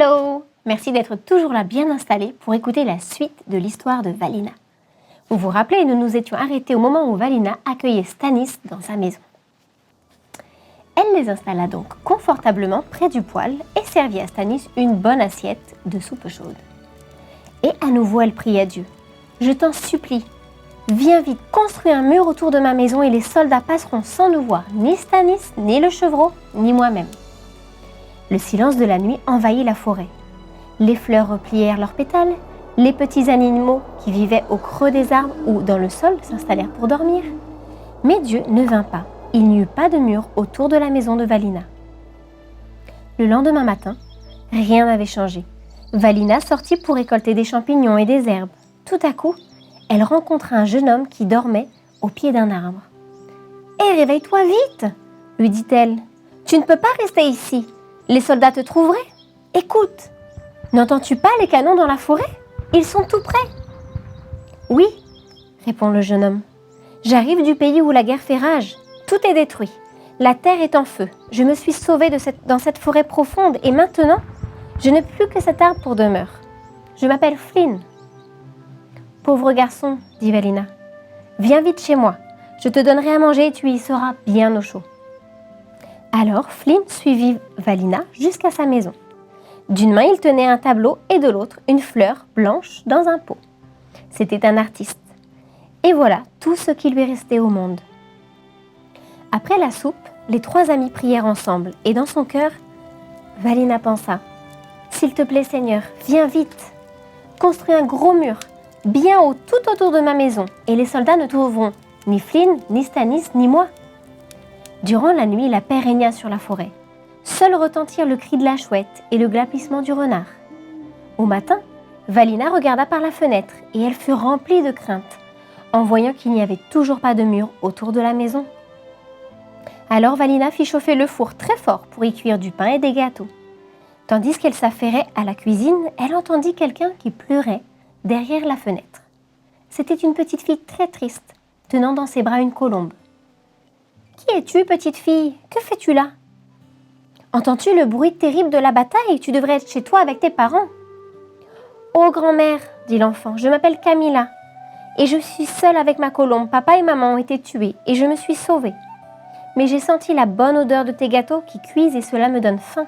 Hello! Merci d'être toujours là bien installé pour écouter la suite de l'histoire de Valina. Vous vous rappelez, nous nous étions arrêtés au moment où Valina accueillait Stanis dans sa maison. Elle les installa donc confortablement près du poêle et servit à Stanis une bonne assiette de soupe chaude. Et à nouveau elle pria à Dieu. « Je t'en supplie, viens vite, construis un mur autour de ma maison et les soldats passeront sans nous voir, ni Stanis, ni le chevreau, ni moi-même. » Le silence de la nuit envahit la forêt. Les fleurs replièrent leurs pétales, les petits animaux qui vivaient au creux des arbres ou dans le sol s'installèrent pour dormir. Mais Dieu ne vint pas. Il n'y eut pas de mur autour de la maison de Valina. Le lendemain matin, rien n'avait changé. Valina sortit pour récolter des champignons et des herbes. Tout à coup, elle rencontra un jeune homme qui dormait au pied d'un arbre. « Hé, réveille-toi vite !» lui dit-elle. « Tu ne peux pas rester ici. Les soldats te trouveraient. Écoute, n'entends-tu pas les canons dans la forêt? Ils sont tout près. »« Oui, » répond le jeune homme. « J'arrive du pays où la guerre fait rage. Tout est détruit. La terre est en feu. Je me suis sauvée dans cette forêt profonde et maintenant, je n'ai plus que cet arbre pour demeure. Je m'appelle Flynn. »« Pauvre garçon, dit Valina, viens vite chez moi. Je te donnerai à manger et tu y seras bien au chaud. » Alors Flynn suivit Valina jusqu'à sa maison. D'une main, il tenait un tableau et de l'autre, une fleur blanche dans un pot. C'était un artiste. Et voilà tout ce qui lui restait au monde. Après la soupe, les trois amis prièrent ensemble et dans son cœur, Valina pensa « S'il te plaît Seigneur, viens vite. Construis un gros mur, bien haut tout autour de ma maison et les soldats ne trouveront ni Flynn, ni Stanis, ni moi. » Durant la nuit, la paix régna sur la forêt. Seul retentirent le cri de la chouette et le glapissement du renard. Au matin, Valina regarda par la fenêtre et elle fut remplie de crainte en voyant qu'il n'y avait toujours pas de mur autour de la maison. Alors Valina fit chauffer le four très fort pour y cuire du pain et des gâteaux. Tandis qu'elle s'affairait à la cuisine, elle entendit quelqu'un qui pleurait derrière la fenêtre. C'était une petite fille très triste, tenant dans ses bras une colombe. « Qui es-tu, petite fille? Que fais-tu là? Entends-tu le bruit terrible de la bataille? Tu devrais être chez toi avec tes parents. »« Oh, grand-mère, dit l'enfant, je m'appelle Camilla et je suis seule avec ma colombe. Papa et maman ont été tués et je me suis sauvée. Mais j'ai senti la bonne odeur de tes gâteaux qui cuisent et cela me donne faim. »«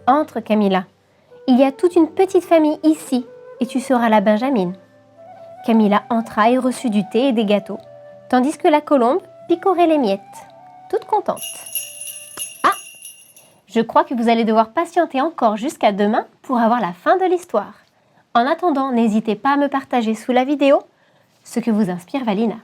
Entre, Camilla. Il y a toute une petite famille ici et tu seras la Benjamine. » Camilla entra et reçut du thé et des gâteaux, tandis que la colombe picorait les miettes, toute contente. Ah, je crois que vous allez devoir patienter encore jusqu'à demain pour avoir la fin de l'histoire. En attendant, n'hésitez pas à me partager sous la vidéo ce que vous inspire Valina.